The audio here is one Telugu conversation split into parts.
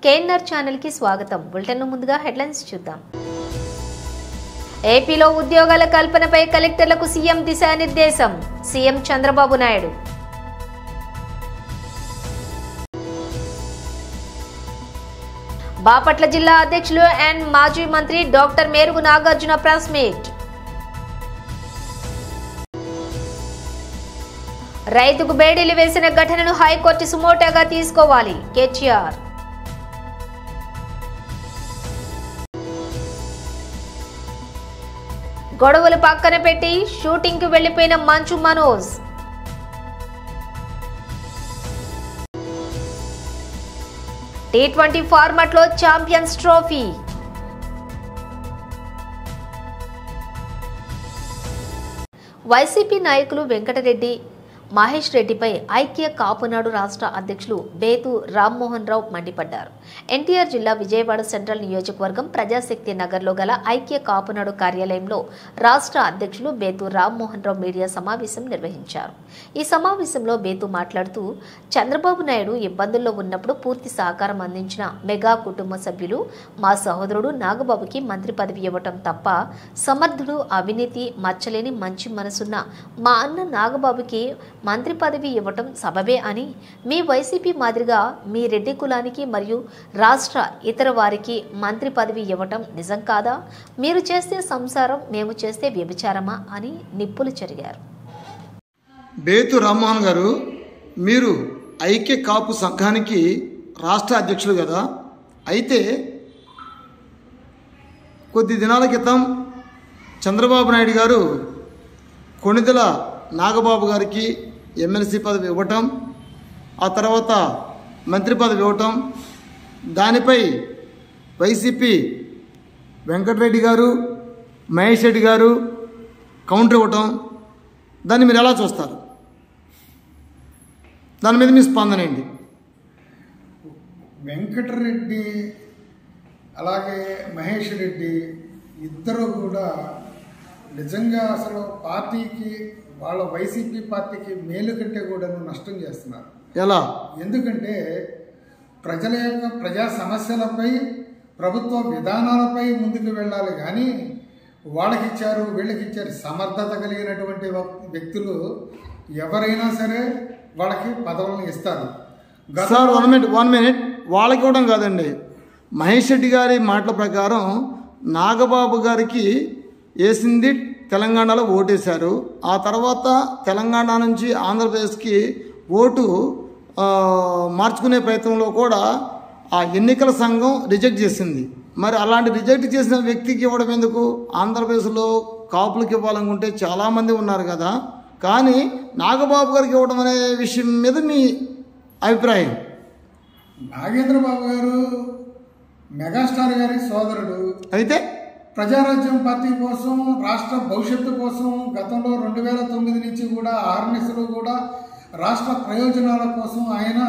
కేఎన్ఆర్ ఛానల్ కి స్వాగతం. బులెటిన్ ముందుగా హెడ్లైన్స్ చూద్దాం. ఏపీలో ఉద్యోగాల కల్పనపై కలెక్టర్లకు సీఎం దిశానిర్దేశం. సీఎం చంద్రబాబు నాయుడు. బాపట్ల జిల్లా అధ్యక్షులు అండ్ మాజీ మంత్రి doctor Merugu Nagarjuna press meet. రైతుకు బేడీలు వేసిన ఘటనను హైకోర్టు సుమోటోగా తీసుకోవాలి. కేటీఆర్. గొడవలు పక్కన పెట్టి షూటింగ్ కు వెళ్లిపోయిన మంచు మనోజ్. T20 ఫార్మాట్ లో ఛాంపియన్స్ ట్రోఫీ. వైసీపీ నాయకులు వెంకటరెడ్డి, మహేష్ రెడ్డిపై ఐక్య కాపునాడు రాష్ట్ర అధ్యక్షులు బేతు రామ్మోహన్ రావు మండిపడ్డారు. ఎన్టీఆర్ జిల్లా విజయవాడ సెంట్రల్ నియోజకవర్గం ప్రజాశక్తి నగర్లో గల ఐక్య కాపునాడు కార్యాలయంలో రాష్ట్ర అధ్యక్షులు బేతు రామ్మోహన్ రావు మీడియా సమావేశం నిర్వహించారు. ఈ సమావేశంలో బేతు మాట్లాడుతూ, చంద్రబాబు నాయుడు ఇబ్బందుల్లో ఉన్నప్పుడు పూర్తి సహకారం అందించిన మెగా కుటుంబ సభ్యులు మా సహోదరుడు నాగబాబుకి మంత్రి పదవి ఇవ్వటం తప్ప, సమర్థుడు, అవినీతి మచ్చలేని మంచి మనసున్న మా అన్న నాగబాబుకి మంత్రి పదవి ఇవ్వటం సబబే అని, మీ వైసీపీ మాదిరిగా మీ రెడ్డి కులానికి మరియు రాష్ట్ర ఇతర వారికి మంత్రి పదవి ఇవ్వటం నిజం కాదా? మీరు చేస్తే సంసారం, మేము చేస్తే వ్యభిచారమా అని నిప్పులు చెరిగారు. బేతు రామ్మోహన్ గారు, మీరు ఐక్య కాపు సంఘానికి రాష్ట్ర అధ్యక్షులు కదా. అయితే కొద్ది దినాల క్రితం చంద్రబాబు నాయుడు గారు కొణిదెల నాగబాబు గారికి ఎమ్మెల్సీ పదవి ఇవ్వటం, ఆ తర్వాత మంత్రి పదవి ఇవ్వటం, దానిపై వైసీపీ వెంకటరెడ్డి గారు, మహేష్ రెడ్డి గారు కౌంటర్ ఇవ్వటం, దాన్ని మీరు ఎలా చూస్తారు? దాని మీద మీ స్పందన ఏంటి? వెంకటరెడ్డి అలాగే మహేష్ రెడ్డి ఇద్దరు కూడా నిజంగా అసలు పార్టీకి, వాళ్ళ వైసీపీ పార్టీకి మేలు కంటే కూడా నష్టం చేస్తున్నారు. ఎలా? ఎందుకంటే ప్రజల యొక్క ప్రజా సమస్యలపై, ప్రభుత్వ విధానాలపై ముందుకు వెళ్ళాలి కానీ వాళ్ళకిచ్చారు వీళ్ళకిచ్చారు సమర్థత కలిగినటువంటి వ్యక్తులు ఎవరైనా సరే వాళ్ళకి పదవులను ఇస్తారు. సార్, 1 మినిట్ వాళ్ళకి ఇవ్వడం కాదండి. మహేష్ రెడ్డి గారి మాటల ప్రకారం నాగబాబు గారికి వేసింది తెలంగాణలో ఓటేశారు. ఆ తర్వాత తెలంగాణ నుంచి ఆంధ్రప్రదేశ్కి ఓటు మార్చుకునే ప్రయత్నంలో కూడా ఆ ఎన్నికల సంఘం రిజెక్ట్ చేసింది. మరి అలాంటి రిజెక్ట్ చేసిన వ్యక్తికి ఇవ్వడం ఎందుకు? ఆంధ్రప్రదేశ్లో కాపులకు ఇవ్వాలనుకుంటే చాలామంది ఉన్నారు కదా, కానీ నాగబాబు గారికి ఇవ్వడం అనే విషయం మీద మీ అభిప్రాయం? నాగేంద్రబాబు గారు మెగాస్టార్ గారి సోదరుడు. అయితే ప్రజారాజ్యం పార్టీ కోసం, రాష్ట్ర భవిష్యత్తు కోసం గతంలో 2009 నుంచి కూడా ఆర్ఎన్ఎస్లో కూడా రాష్ట్ర ప్రయోజనాల కోసం ఆయన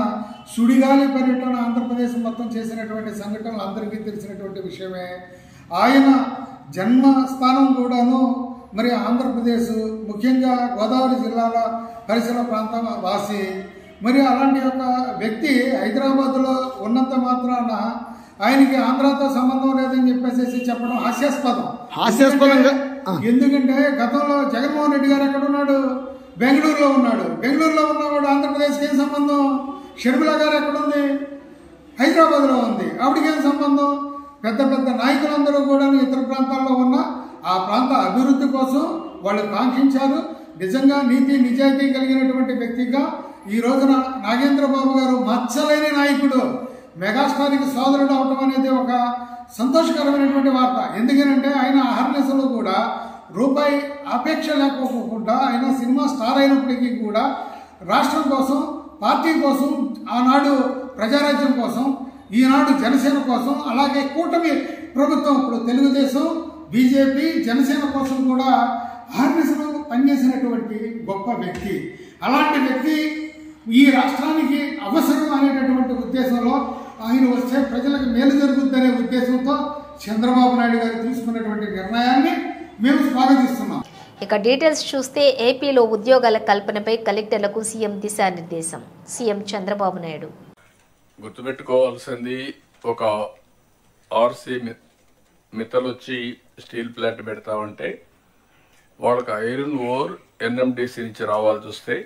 సుడిగాలి పర్యటన ఆంధ్రప్రదేశ్ మొత్తం చేసినటువంటి సంఘటనలు అందరికీ తెలిసినటువంటి విషయమే. ఆయన జన్మస్థానం కూడాను మరి ఆంధ్రప్రదేశ్, ముఖ్యంగా గోదావరి జిల్లాల పరిసర ప్రాంతం వాసి. మరి అలాంటి ఒక వ్యక్తి హైదరాబాద్లో ఉన్నంత మాత్రాన ఆయనకి ఆంధ్రాతో సంబంధం లేదని చెప్పేసి చెప్పడం హాస్యాస్పదంగా. ఎందుకంటే గతంలో జగన్మోహన్ రెడ్డి గారు ఎక్కడ ఉన్నాడు? బెంగళూరులో ఉన్నాడు. బెంగళూరులో ఉన్నవాడు ఆంధ్రప్రదేశ్కి ఏం సంబంధం? షర్మిల గారు ఎక్కడుంది? హైదరాబాద్లో ఉంది. ఆవిడకి ఏం సంబంధం? పెద్ద పెద్ద నాయకులందరూ కూడా ఇతర ప్రాంతాల్లో ఉన్న ఆ ప్రాంత అభివృద్ధి కోసం వాళ్ళు కాంక్షించారు. నిజంగా నీతి నిజాయితీ కలిగినటువంటి వ్యక్తిగా ఈ రోజున నాగేంద్రబాబు గారు మచ్చలేని నాయకుడు, మెగాస్టార్కి సోదరుడు అవటం అనేది ఒక సంతోషకరమైనటువంటి వార్త. ఎందుకనంటే ఆయన అహర్నిశలో కూడా రూపాయి అపేక్ష లేకపోకుండా ఆయన సినిమా స్టార్ అయినప్పటికీ కూడా రాష్ట్రం కోసం, పార్టీ కోసం, ఆనాడు ప్రజారాజ్యం కోసం, ఈనాడు జనసేన కోసం, అలాగే కూటమి ప్రభుత్వం ఇప్పుడు తెలుగుదేశం, బీజేపీ, జనసేన కోసం కూడా అహర్నిశలో పనిచేసినటువంటి గొప్ప వ్యక్తి. అలాంటి వ్యక్తి ఈ రాష్ట్రానికి అవసరం అనేటటువంటి ఉద్దేశంలో ఆయన వస్తే ప్రజలకు మేలు జరుగుతుందనే ఉద్దేశంతో చంద్రబాబు నాయుడు గారు తీసుకున్నటువంటి నిర్ణయాన్ని మేము స్వాగతిస్తున్నాం. ఇక డీటెయిల్స్ చూస్తే ఏపీలో ఉద్యోగాల కల్పనపై కలెక్టర్లకు సీఎం దిశానిర్దేశం. సీఎం చంద్రబాబు నాయుడు. గుర్తుపెట్టుకోవాల్సింది ఒక ఆర్సీ మిత్తల్ వచ్చి స్టీల్ ప్లాంట్ పెడతామంటే వాళ్ళకి ఐరన్ ఓర్ ఎన్ఎండిసి నుంచి రావాల్సి వస్తే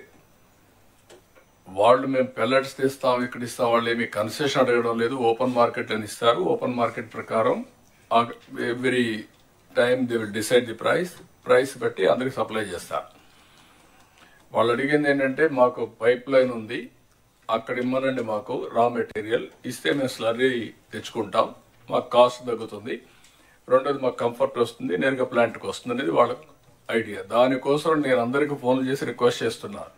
వాళ్ళు మేము పెల్లెట్స్ తీస్తాం ఇక్కడ ఇస్తాం, వాళ్ళు ఏమి కన్సెషన్ అడగడం లేదు, ఓపెన్ మార్కెట్ అని ఇస్తారు. ఓపెన్ మార్కెట్ ప్రకారం every time they will decide the price బట్టి అందరికి సప్లై చేస్తారు. వాళ్ళు అడిగింది ఏంటంటే మాకు పైప్ లైన్ ఉంది, అక్కడ ఇమ్మనండి, మాకు రా మెటీరియల్ ఇస్తే మేము స్లర్రీ తెచ్చుకుంటాం, మాకు కాస్ట్ తగ్గుతుంది, రెండోది మాకు కంఫర్ట్ వస్తుంది, నేరుగా ప్లాంట్కి వస్తుంది అనేది వాళ్ళ ఐడియా. దానికోసం నేను అందరికీ ఫోన్లు చేసి రిక్వెస్ట్ చేస్తున్నాను.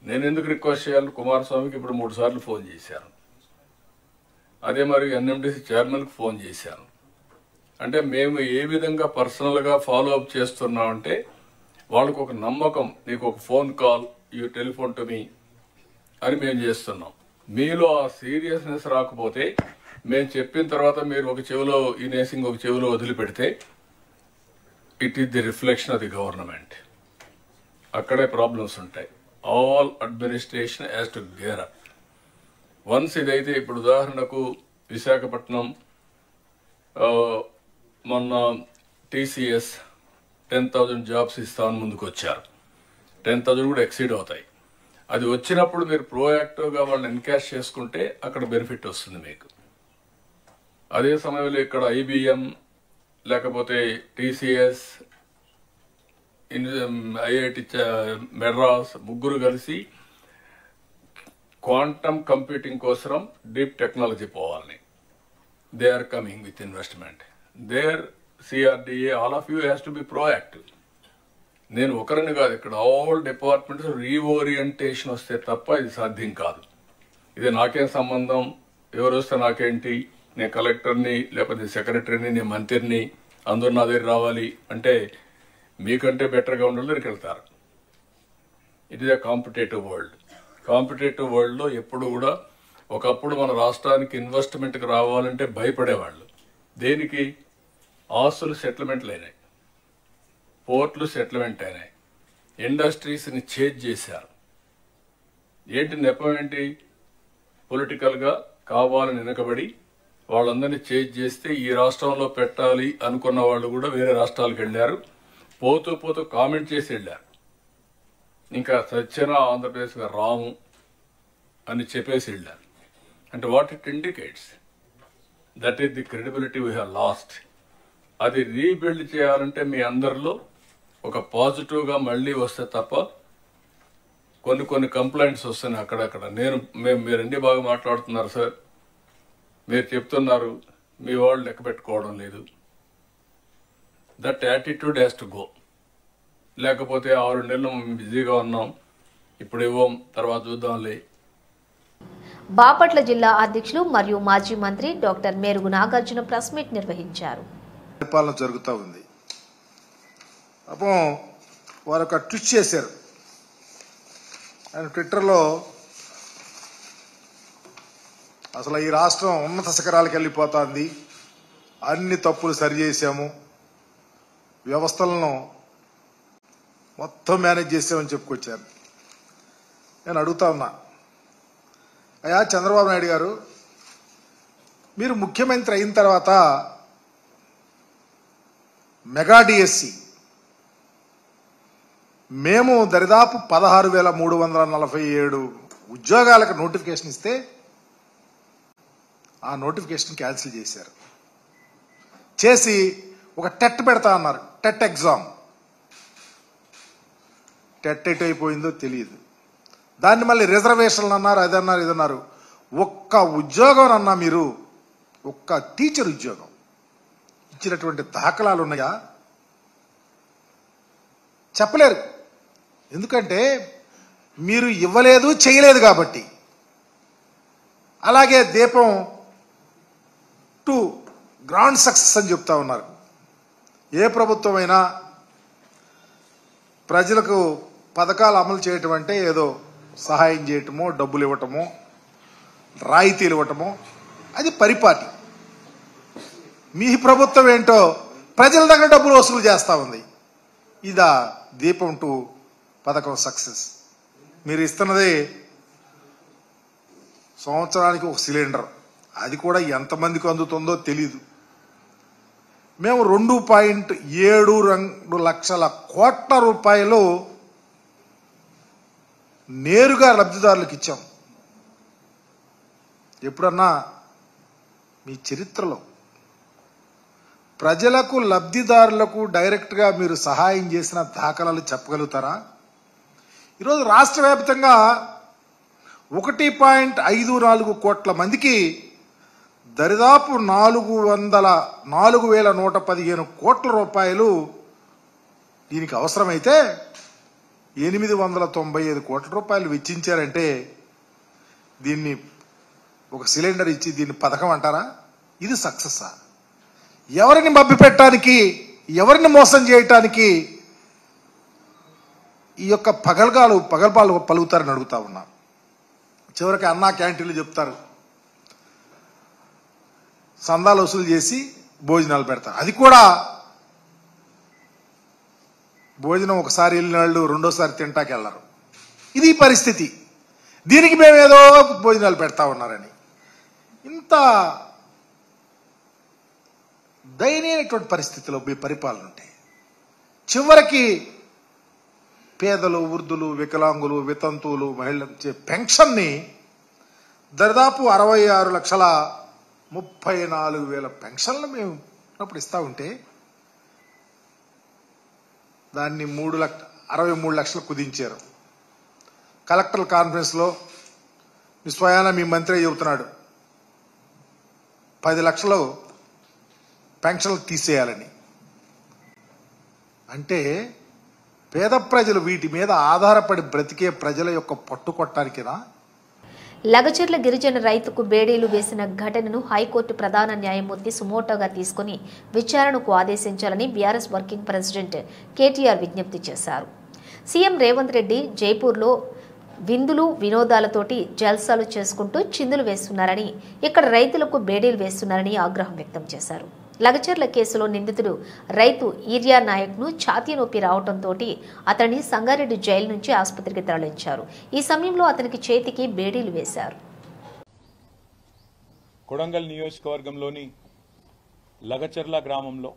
నేను ఎందుకు రిక్వెస్ట్ చేయాలి? కుమారస్వామికి ఇప్పుడు 3 సార్లు ఫోన్ చేశాను, అదే మరి ఎన్ఎండిసి చైర్మన్కి ఫోన్ చేశాను. అంటే మేము ఏ విధంగా పర్సనల్గా ఫాలో అప్ చేస్తున్నామంటే వాళ్ళకు ఒక నమ్మకం, నీకు ఒక phone call, you telephone to me అని మేము చేస్తున్నాం. మీలో ఆ సీరియస్నెస్ రాకపోతే మేము చెప్పిన తర్వాత మీరు ఒక చెవిలో ఈనేసి ఇంకొక చెవిలో వదిలిపెడితే it is the reflection of the government. అక్కడే ప్రాబ్లమ్స్ ఉంటాయి. All administration has to gear up. Once ఇదైతే ఇప్పుడు ఉదాహరణకు విశాఖపట్నం మొన్న టీసీఎస్ 10,000 జాబ్స్ ఇస్తామని ముందుకు వచ్చారు. 10,000 కూడా ఎక్సీడ్ అవుతాయి. అది వచ్చినప్పుడు మీరు ప్రోయాక్టివ్గా వాళ్ళని ఎన్కాష్ చేసుకుంటే అక్కడ బెనిఫిట్ వస్తుంది మీకు. అదే సమయంలో ఇక్కడ ఐబిఎం లేకపోతే టీసీఎస్, ఐఐటి మెడ్రాస్ ముగ్గురు కలిసి క్వాంటమ్ కంప్యూటింగ్ కోసం డీప్ టెక్నాలజీ పోవాలని they are coming with investment. There CRDA all of you has to be proactive. నేను ఒకరిని కాదు, ఇక్కడ ఆల్ డిపార్ట్మెంట్స్ రీఓరియంటేషన్ వస్తే తప్ప ఇది సాధ్యం కాదు. ఇది నాకేం సంబంధం, ఎవరు వస్తే నాకేంటి, నేను కలెక్టర్ని లేకపోతే సెక్రటరీని, నేను మంత్రిని, అందరూ నా దగ్గర రావాలి అంటే మీకంటే బెటర్గా ఉండాలి దగ్గరికి వెళ్తారు. It is a competitive world. Competitive వరల్డ్లో ఎప్పుడు కూడా ఒకప్పుడు మన రాష్ట్రానికి ఇన్వెస్ట్మెంట్కి రావాలంటే భయపడేవాళ్ళు. దేనికి? ఆస్తులు సెటిల్మెంట్లు అయినాయి, పోర్ట్లు సెటిల్మెంట్ అయినాయి, ఇండస్ట్రీస్ని చేంజ్ చేశారు. ఏంటి నెపం ఏంటి? పొలిటికల్గా కావాలని వెనకబడి వాళ్ళందరినీ చేంజ్ చేస్తే ఈ రాష్ట్రంలో పెట్టాలి అనుకున్న వాళ్ళు కూడా వేరే రాష్ట్రాలకు వెళ్ళారు. పోతూ పోతూ కామెంట్ చేసి వెళ్ళారు. ఇంకా సత్యన ఆంధ్రప్రదేశ్గా రాము అని చెప్పేసి వెళ్ళారు. అంటే what it indicates? That is the credibility we have lost. అది రీబిల్డ్ చేయాలంటే మీ అందరిలో ఒక పాజిటివ్గా మళ్ళీ వస్తే తప్ప కొన్ని కంప్లైంట్స్ వస్తున్నాయి అక్కడక్కడ. మీరు అన్ని బాగా మాట్లాడుతున్నారు సార్, మీరు చెప్తున్నారు, మీ వాళ్ళు లెక్క పెట్టుకోవడం లేదు. That attitude has to go. లేకపోతే 6 నెలలు బిజీగా ఉన్నాం, ఇప్పుడు ఇవ్వం, తర్వాత చూద్దాంలే. బాపట్ల జిల్లా అధ్యక్షులు మరియు మాజీ మంత్రి doctor Merugu Nagarjuna press meet నిర్వహించారు. పరిపాలన జరుగుతూ ఉంది. పాపం వారు ఒక ట్వీట్ చేశారు. ఆయన ట్విట్టర్లో అసలు ఈ రాష్ట్రం ఉన్నత శిఖరాలకు వెళ్ళిపోతుంది, అన్ని తప్పులు సరిచేసాము, వ్యవస్థలను మొత్తం మేనేజ్ చేసామని చెప్పుకొచ్చారు. నేను అడుగుతా ఉన్నా, అయ్యా చంద్రబాబు నాయుడు గారు, మీరు ముఖ్యమంత్రి అయిన తర్వాత మెగా డిఎస్సి మేము దరిదాపు 16,347 ఉద్యోగాలకు నోటిఫికేషన్ ఇస్తే ఆ నోటిఫికేషన్ క్యాన్సిల్ చేశారు. చేసి ఒక టెట్ పెడతా అన్నారు, టెట్ ఎగ్జామ్. టెట్ ఎట్ అయిపోయిందో తెలియదు. దాన్ని మళ్ళీ రిజర్వేషన్లు అన్నారు, అదన్నారు, ఇదన్నారు. ఒక్క ఉద్యోగం అన్నా మీరు, ఒక్క టీచర్ ఉద్యోగం ఇచ్చినటువంటి దాఖలాలు ఉన్నాయా? చెప్పలేరు. ఎందుకంటే మీరు ఇవ్వలేదు, చేయలేదు కాబట్టి. అలాగే దీపం 2 గ్రాండ్ సక్సెస్ అని చెప్తా ఉన్నారు. ఏ ప్రభుత్వం అయినా ప్రజలకు పథకాలు అమలు చేయటం అంటే ఏదో సహాయం చేయటమో, డబ్బులు ఇవ్వటమో, రాయితీలు ఇవ్వటమో, అది పరిపాటి. మీ ప్రభుత్వం ఏంటో ప్రజల దగ్గర డబ్బులు వసూలు చేస్తూ ఉంది. ఇదా దీపం 2 పథకం సక్సెస్? మీరు ఇస్తున్నది సంవత్సరానికి 1 సిలిండర్, అది కూడా ఎంతమందికి అందుతుందో తెలీదు. మేము 2.72 లక్షల కోట్ల రూపాయలు నేరుగా లబ్ధిదారులకు ఇచ్చాం. ఎప్పుడన్నా మీ చరిత్రలో ప్రజలకు లబ్ధిదారులకు డైరెక్ట్గా మీరు సహాయం చేసిన దాఖలాలు చెప్పగలుగుతారా? ఈరోజు రాష్ట్ర వ్యాప్తంగా 1.54 కోట్ల మందికి దరిదాపు 4,115 కోట్ల రూపాయలు దీనికి అవసరమైతే 895 కోట్ల రూపాయలు వెచ్చించారంటే దీన్ని ఒక సిలిండర్ ఇచ్చి దీన్ని పథకం అంటారా? ఇది సక్సెస్సా? ఎవరిని మభ్యపెట్టడానికి, ఎవరిని మోసం చేయటానికి ఈ యొక్క పగల్పాలు పలుకుతారని అడుగుతా ఉన్నా. చివరికి అన్నా క్యాంటీన్లు చెప్తారు, సందాలు వసూలు చేసి భోజనాలు పెడతారు. అది కూడా భోజనం ఒకసారి వెళ్ళిన వాళ్ళు రెండోసారి తింటాకి వెళ్ళరు. ఇది పరిస్థితి. దీనికి మేమేదో భోజనాలు పెడతా ఉన్నారని ఇంత దయనీయమైనటువంటి పరిస్థితిలో మీ పరిపాలన ఉంటే చివరికి పేదలు, వృద్ధులు, వికలాంగులు, వితంతువులు, మహిళలకు ఇచ్చే పెన్షన్ని దాదాపు 66,34,000 పెన్షన్లు మేము అప్పుడు ఇస్తా ఉంటే దాన్ని 63 లక్షలు కుదించారు. కలెక్టర్ కాన్ఫరెన్స్లో మీ స్వయాన మీ మంత్రి చెబుతున్నాడు 10 లక్షలు పెన్షన్లు తీసేయాలని. అంటే పేద ప్రజలు వీటి మీద ఆధారపడి బ్రతికే ప్రజల యొక్క పట్టుకొట్టడానికినా? లగచర్ల గిరిజన రైతుకు బేడీలు వేసిన ఘటనను హైకోర్టు ప్రధాన న్యాయమూర్తి సుమోటోగా తీసుకుని విచారణకు ఆదేశించాలని బీఆర్ఎస్ వర్కింగ్ ప్రెసిడెంట్ కేటీఆర్ విజ్ఞప్తి చేశారు. సీఎం రేవంత్ రెడ్డి జైపూర్లో విందులు వినోదాలతోటి జల్సాలు చేసుకుంటూ చిందులు వేస్తున్నారని, ఇక్కడ రైతులకు బేడీలు వేస్తున్నారని ఆగ్రహం వ్యక్తం చేశారు. లగచర్ల కేసులో నిందితుడు రైతు ఈర్యా నాయక్ను ఛాతీ నొప్పి రావడంతో అతన్ని సంగారెడ్డి జైలు నుంచి ఆసుపత్రికి తరలించారు. ఈ సమయంలో అతనికి చేతికి బేడీలు వేశారు. కొడంగల్ నియోజకవర్గంలోని లగచర్ల గ్రామంలో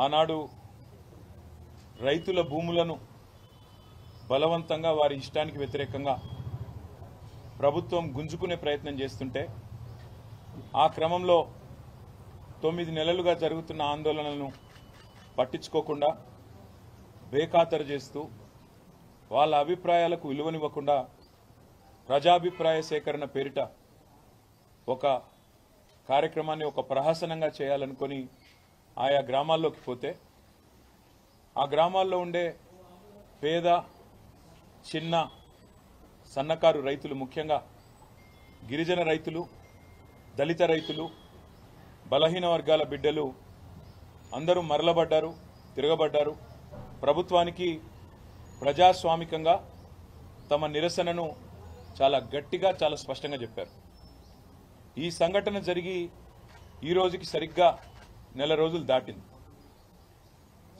ఆనాడు రైతుల భూములను బలవంతంగా వారి ఇష్టానికి వ్యతిరేకంగా ప్రభుత్వం గుంజుకునే ప్రయత్నం చేస్తుంటే ఆ క్రమంలో 9 నెలలుగా జరుగుతున్న ఆందోళనలను పట్టించుకోకుండా బేఖాతరు చేస్తూ వాళ్ళ అభిప్రాయాలకు విలువనివ్వకుండా ప్రజాభిప్రాయ సేకరణ పేరిట ఒక కార్యక్రమాన్ని ఒక ప్రహసనంగా చేయాలనుకొని ఆయా గ్రామాల్లోకి పోతే ఆ గ్రామాల్లో ఉండే పేద చిన్న సన్నకారు రైతులు, ముఖ్యంగా గిరిజన రైతులు, దళిత రైతులు, బలహీన వర్గాల బిడ్డలు అందరూ మరలబడ్డారు, తిరగబడ్డారు. ప్రభుత్వానికి ప్రజాస్వామికంగా తమ నిరసనను చాలా గట్టిగా, చాలా స్పష్టంగా చెప్పారు. ఈ సంఘటన జరిగి ఈ రోజుకి సరిగ్గా నెల రోజులు దాటింది.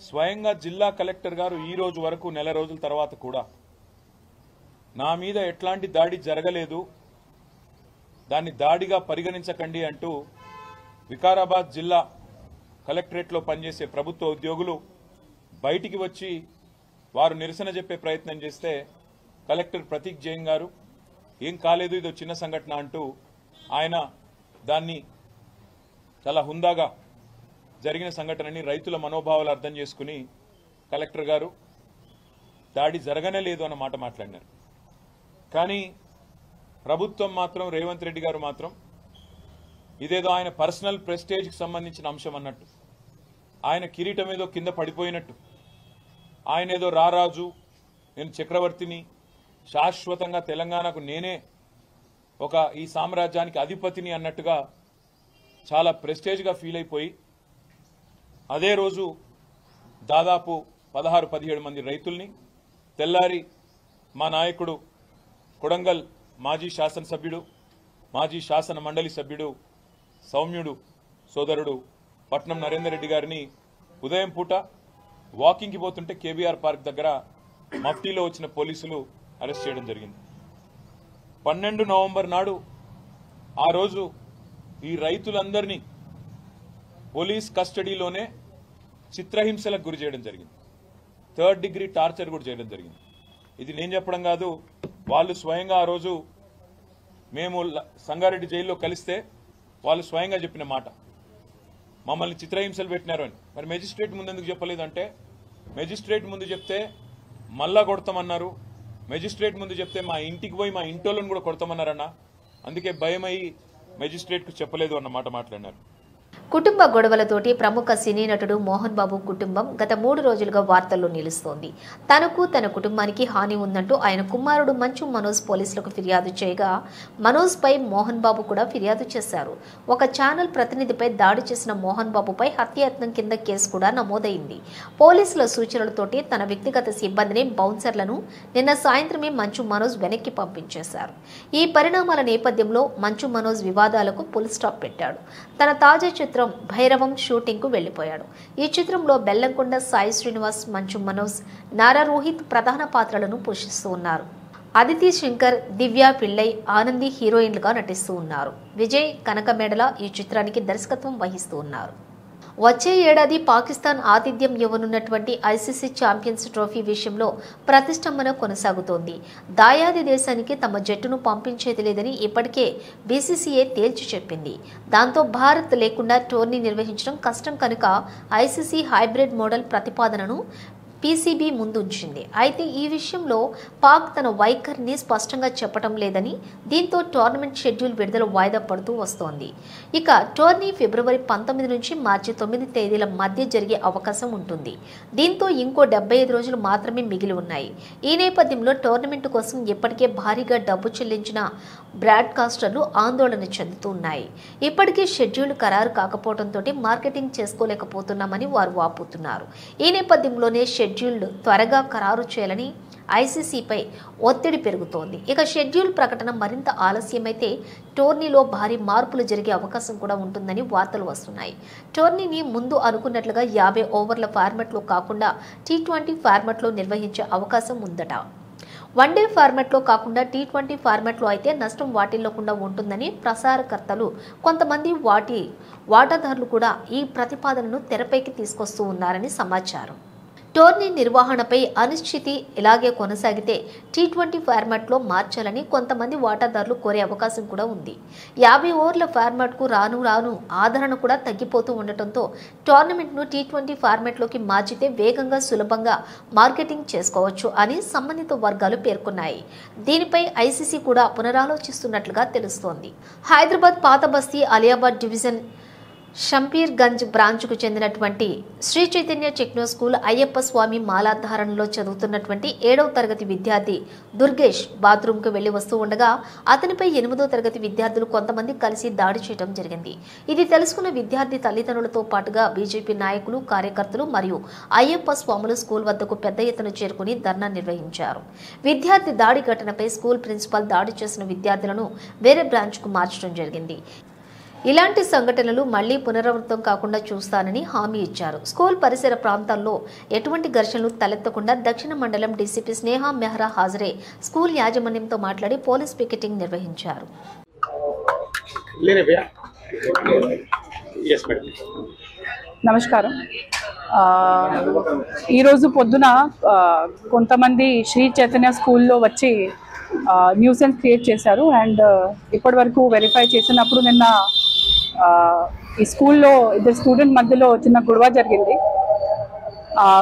స్వయంగా జిల్లా కలెక్టర్ గారు ఈ రోజు వరకు నెల రోజుల తర్వాత కూడా నా మీద ఎట్లాంటి దాడి జరగలేదు, దాన్ని దాడిగా పరిగణించకండి అంటూ వికారాబాద్ జిల్లా కలెక్టరేట్లో పనిచేసే ప్రభుత్వ ఉద్యోగులు బయటికి వచ్చి వారు నిరసన చెప్పే ప్రయత్నం చేస్తే కలెక్టర్ ప్రతీక్ జైన్ గారు ఏం కాలేదు, ఇదో చిన్న సంఘటన అంటూ ఆయన దాన్ని చాలా హుందాగా జరిగిన సంఘటనని రైతుల మనోభావాలు అర్థం చేసుకుని కలెక్టర్ గారు దాడి జరగనే లేదు అన్న మాట మాట్లాడినారు. కానీ ప్రభుత్వం మాత్రం, రేవంత్ రెడ్డి గారు మాత్రం ఇదేదో ఆయన పర్సనల్ ప్రెస్టేజ్కి సంబంధించిన అంశం అన్నట్టు, ఆయన కిరీటం ఏదో కింద పడిపోయినట్టు, ఆయన ఏదో రారాజు, నేను చక్రవర్తిని, శాశ్వతంగా తెలంగాణకు నేనే ఒక ఈ సామ్రాజ్యానికి అధిపతిని అన్నట్టుగా చాలా ప్రెస్టేజ్గా ఫీల్ అయిపోయి అదే రోజు దాదాపు 16-17 మంది రైతుల్ని తెల్లారి మా నాయకుడు కొడంగల్ మాజీ శాసనసభ్యుడు, మాజీ శాసన మండలి సభ్యుడు, సౌమ్యుడు సోదరుడు పట్నం నరేందర్ రెడ్డి గారిని ఉదయం పూట వాకింగ్కి పోతుంటే కేబీఆర్ పార్క్ దగ్గర మఫ్టీలో వచ్చిన పోలీసులు అరెస్ట్ చేయడం జరిగింది. 12 నవంబర్ నాడు ఆ రోజు ఈ రైతులందరినీ పోలీస్ కస్టడీలోనే చిత్రహింసలకు గురి చేయడం జరిగింది. 3rd డిగ్రీ టార్చర్ కూడా చేయడం జరిగింది. ఇది నేను చెప్పడం కాదు, వాళ్ళు స్వయంగా ఆ రోజు మేము సంగారెడ్డి జైల్లో కలిస్తే వాళ్ళు స్వయంగా చెప్పిన మాట, మమ్మల్ని చిత్రహింసలు పెట్టినారు అని. మరి మెజిస్ట్రేట్ ముందు ఎందుకు చెప్పలేదంటే, మెజిస్ట్రేట్ ముందు చెప్తే మళ్ళా కొడతామన్నారు, మెజిస్ట్రేట్ ముందు చెప్తే మా ఇంటికి పోయి మా ఇంటోళ్ళని కూడా కొడతామన్నారన్న, అందుకే భయమై మెజిస్ట్రేట్కు చెప్పలేదు అన్నమాట మాట్లాడినారు. కుటుంబ గొడవలతోటి ప్రముఖ సినీ నటుడు మోహన్ బాబు కుటుంబం గత 3 రోజులుగా వార్తల్లో నిలుస్తోంది. తనకు తన కుటుంబానికి హాని ఉందంటూ ఆయన కుమారుడు మంచు మనోజ్ పోలీసులకు ఫిర్యాదు చేయగా, మనోజ్ పై మోహన్ బాబు కూడా ఫిర్యాదు చేశారు. ఒక ఛానల్ ప్రతినిధిపై దాడి చేసిన మోహన్ బాబుపై హత్యాయత్నం కింద కేసు కూడా నమోదైంది. పోలీసుల సూచనలతోటి తన వ్యక్తిగత సిబ్బందిని, బౌన్సర్లను నిన్న సాయంత్రమే మంచు మనోజ్ వెనక్కి పంపించేశారు. ఈ పరిణామాల నేపథ్యంలో మంచు మనోజ్ వివాదాలకు ఫుల్ స్టాప్ పెట్టాడు. తన తాజా చిత్రం భైరవం షూటింగ్ కు వెళ్లిపోయాడు. ఈ చిత్రంలో బెల్లంకొండ సాయి శ్రీనివాస్, మంచు మనోజ్, నారా రోహిత్ ప్రధాన పాత్రలను పోషిస్తూ ఉన్నారు. అదితి శంకర్, దివ్య పిళ్ళై, ఆనంది హీరోయిన్లుగా నటిస్తూ ఉన్నారు. విజయ్ కనకమేడల ఈ చిత్రానికి దర్శకత్వం వహిస్తూ ఉన్నారు. వచ్చే ఏడాది పాకిస్తాన్ ఆతిథ్యం ఇవ్వనున్నటువంటి ఐసీసీ ఛాంపియన్స్ ట్రోఫీ విషయంలో ప్రతిష్టంభన కొనసాగుతోంది. దాయాది దేశానికి తమ జట్టును పంపించేది లేదని ఇప్పటికే బీసీసీఐ తేల్చి చెప్పింది. దాంతో భారత్ లేకుండా టోర్నీ నిర్వహించడం కష్టం కనుక ఐసీసీ హైబ్రిడ్ మోడల్ ప్రతిపాదనను పీసీబీ ముందుంచింది. అయితే ఈ విషయంలో పాక్ తన వైఖరిని స్పష్టంగా చెప్పడం లేదని, దీంతో టోర్నమెంట్ షెడ్యూల్ విడుదల వాయిదా పడుతూ వస్తోంది. ఇక టోర్నీ ఫిబ్రవరి 19 నుంచి మార్చి 9 తేదీల మధ్య జరిగే అవకాశం ఉంటుంది. దీంతో ఇంకో 75 రోజులు మాత్రమే మిగిలి ఉన్నాయి. ఈ నేపథ్యంలో టోర్నమెంట్ కోసం ఇప్పటికే భారీగా డబ్బు చెల్లించిన బ్రాడ్కాస్టర్లు ఆందోళన చెందుతున్నాయి. ఇప్పటికీ షెడ్యూల్ ఖరారు కాకపోవడంతో మార్కెటింగ్ చేసుకోలేకపోతున్నామని వారు వాపోతున్నారు. ఈ నేపథ్యంలోనే షెడ్యూల్ త్వరగా ఖరారు చేయాలని ఐసీసీపై ఒత్తిడి పెరుగుతోంది. ఇక షెడ్యూల్ ప్రకటన మరింత ఆలస్యమైతే టోర్నీలో భారీ మార్పులు జరిగే అవకాశం కూడా ఉంటుందని వార్తలు వస్తున్నాయి. టోర్నీని ముందు అనుకున్నట్లుగా 50 ఓవర్ల ఫార్మాట్లో కాకుండా T20 ఫార్మాట్లో నిర్వహించే అవకాశం ఉందట. వన్డే ఫార్మాట్లో కాకుండా T20 ఫార్మాట్లో అయితే నష్టం వాటిల్లకుండా ఉంటుందని ప్రసారకర్తలు, కొంతమంది వాటాదారులు కూడా ఈ ప్రతిపాదనను తెరపైకి తీసుకొస్తూ ఉన్నారని సమాచారం. టోర్నీ నిర్వహణపై అనిశ్చితి ఇలాగే కొనసాగితే T20 ఫార్మాట్లో మార్చాలని కొంతమంది వాటాదారులు కోరే అవకాశం కూడా ఉంది. 50 ఓవర్ల ఫార్మాట్కు రాను ఆదరణ కూడా తగ్గిపోతూ ఉండటంతో టోర్నమెంట్ను T20 ఫార్మాట్లోకి మార్చితే వేగంగా సులభంగా మార్కెటింగ్ చేసుకోవచ్చు అని సంబంధిత వర్గాలు పేర్కొన్నాయి. దీనిపై ఐసీసీ కూడా పునరాలోచిస్తున్నట్లుగా తెలుస్తోంది. హైదరాబాద్ పాత బస్తీ అలియాబాద్ డివిజన్ షంపీర్గంజ్ బ్రాంచ్కు చెందినటువంటి శ్రీ చైతన్య టెక్నో స్కూల్ అయ్యప్ప స్వామి మాలాధారణలో చదువుతున్నటువంటి 7వ తరగతి విద్యార్థి దుర్గేష్ బాత్రూంకు వెళ్లి వస్తూ ఉండగా అతనిపై 8వ తరగతి విద్యార్థులు కొంతమంది కలిసి దాడి చేయడం జరిగింది. ఇది తెలుసుకున్న విద్యార్థి తల్లిదండ్రులతో పాటుగా బీజేపీ నాయకులు, కార్యకర్తలు మరియు అయ్యప్ప స్వాములు స్కూల్ వద్దకు పెద్ద ఎత్తున చేరుకుని ధర్నా నిర్వహించారు. విద్యార్థి దాడి ఘటనపై స్కూల్ ప్రిన్సిపాల్ దాడి చేసిన విద్యార్థులను వేరే బ్రాంచ్కు మార్చడం జరిగింది. ఇలాంటి సంఘటనలు మళ్లీ పునరావృతం కాకుండా చూస్తానని హామీ ఇచ్చారు. స్కూల్ పరిసర ప్రాంతాల్లో ఎటువంటి ఘర్షణలు తలెత్తకుండా దక్షిణ మండలం డీసీపీ స్నేహా మెహ్రా హాజరై స్కూల్ యాజమాన్యంతో మాట్లాడి పోలీస్ పికెటింగ్ నిర్వహించారు. నమస్కారం. ఈరోజు పొద్దున కొంతమంది శ్రీ చైతన్య స్కూల్లో వచ్చి న్యూసెన్స్ క్రియేట్ చేశారు. అండ్ ఇప్పటి వరకు వెరిఫై చేసినప్పుడు నిన్న ఈ స్కూల్లో 2 స్టూడెంట్ మధ్యలో చిన్న గొడవ జరిగింది.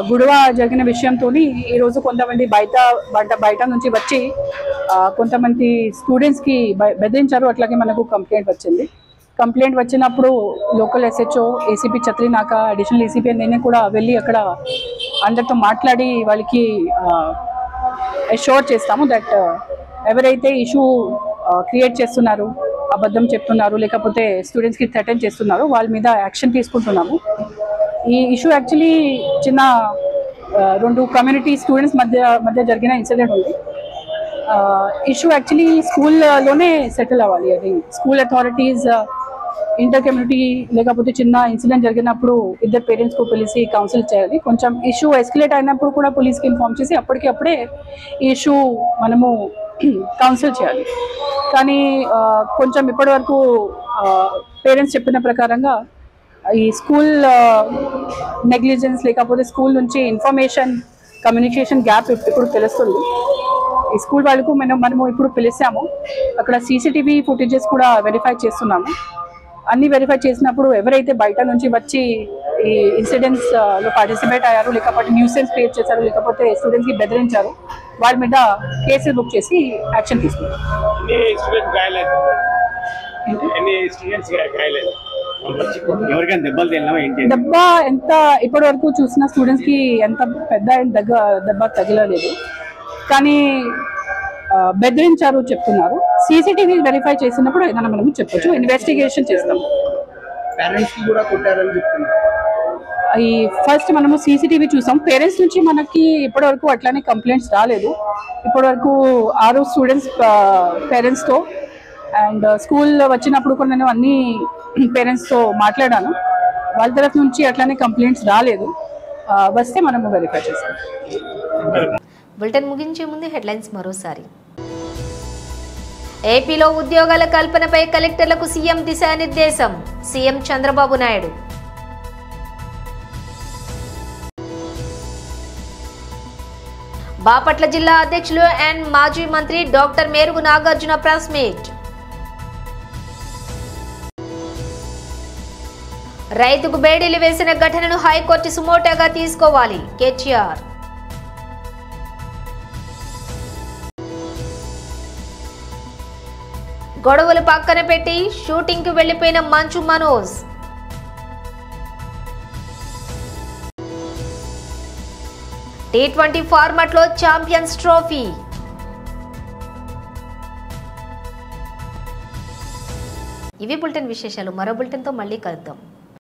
గొడవ జరిగిన విషయంతో ఈరోజు కొంతమంది బయట నుంచి వచ్చి కొంతమంది స్టూడెంట్స్కి బెదిరించారు. అట్లాగే మనకు కంప్లైంట్ వచ్చింది. కంప్లైంట్ వచ్చినప్పుడు local SHO, ACP Chatrinaka, additional ACP నేనే కూడా వెళ్ళి అక్కడ అందరితో మాట్లాడి వాళ్ళకి అష్యూర్ చేస్తాము దట్ ఎవరైతే ఇష్యూ క్రియేట్ చేస్తున్నారు, అబద్ధం చెప్తున్నారు, లేకపోతే స్టూడెంట్స్కి థ్రెటన్ చేస్తున్నారు, వాళ్ళ మీద యాక్షన్ తీసుకుంటున్నాము. ఈ ఇష్యూ యాక్చువల్లీ చిన్న 2 కమ్యూనిటీ స్టూడెంట్స్ మధ్య జరిగిన ఇన్సిడెంట్ ఉంది. ఇష్యూ యాక్చువల్లీ స్కూల్లోనే సెటిల్ అవ్వాలి. అది స్కూల్ అథారిటీస్ ఇంటర్ కమ్యూనిటీ లేకపోతే చిన్న ఇన్సిడెంట్ జరిగినప్పుడు 2 పేరెంట్స్కు పిలిచి కౌన్సిల్ చేయాలి. కొంచెం ఇష్యూ ఎస్కలేట్ అయినప్పుడు కూడా పోలీస్కి ఇన్ఫార్మ్ చేసి అప్పటికప్పుడే ఈ ఇష్యూ మనము కౌన్సిల్ చేయాలి. కానీ కొంచెం ఇప్పటివరకు పేరెంట్స్ చెప్పిన ప్రకారంగా ఈ స్కూల్ నెగ్లిజెన్స్ లేకపోతే స్కూల్ నుంచి ఇన్ఫర్మేషన్ కమ్యూనికేషన్ గ్యాప్ ఇప్పుడు తెలుస్తుంది. ఈ స్కూల్ వాళ్ళకు మనము ఇప్పుడు పిలిచాము. అక్కడ సీసీటీవీ ఫుటేజెస్ కూడా వెరిఫై చేస్తున్నాము. అన్ని వెరిఫై చేసినప్పుడు ఎవరైతే బయట నుంచి వచ్చి ఈ ఇన్సిడెంట్స్ లో పార్టిసిపేట్ అయ్యారు, లేకపోతే న్యూసెన్స్ క్రియేట్ చేశారు, లేకపోతే స్టూడెంట్స్కి బెదిరించారు, వాళ్ళ మీద కేసులు బుక్ చేసి యాక్షన్ తీసుకున్నారు. దెబ్బ ఎంత ఇప్పటి వరకు చూసిన స్టూడెంట్స్ కి ఎంత పెద్ద దెబ్బ తగలలేదు, కానీ బెదిరించారు చెప్తున్నారు. సీసీటీవీ వెరిఫై చేసినప్పుడు ఏదైనా మనం చెప్పొచ్చు, ఇన్వెస్టిగేషన్ చేస్తాం. ఈ ఫస్ట్ మనము సీసీటీవీ చూసాం. పేరెంట్స్ నుంచి మనకి ఇప్పటివరకు అట్లానే కంప్లైంట్స్ రాలేదు. ఇప్పటివరకు 6 స్టూడెంట్స్ పేరెంట్స్తో అండ్ స్కూల్ వచ్చినప్పుడు కూడా నేను అన్ని పేరెంట్స్తో మాట్లాడాను. వాళ్ళ తరఫు నుంచి అట్లానే కంప్లైంట్స్ రాలేదు. వస్తే మనము వెరిఫై చేస్తాం. బులెటిన్ ముగించే ముందు హెడ్లైన్స్ మరోసారి. ఏపీలో ఉద్యోగాల కల్పనపై కలెక్టర్లకు సీఎం దిశానిర్దేశం, సీఎం చంద్రబాబు నాయుడు. బాపట్ల జిల్లా అధ్యక్షులు అండ్ మాజీ మంత్రి doctor Merugu Nagarjuna press meet. రైతుకు బేడీలు వేసిన ఘటనను హైకోర్టు సుమోటోగా తీసుకోవాలి, కేటీఆర్. గొడవలు పక్కన పెట్టి షూటింగ్ కు వెళ్లిపోయిన మంచు మనోజ్. T20 ఫార్మాట్ లో ఛాంపియన్స్ ట్రోఫీ. ఇవి బులెటిన్ విశేషాలు. మరో బులెటిన్ తో మళ్ళీ కలుద్దాం.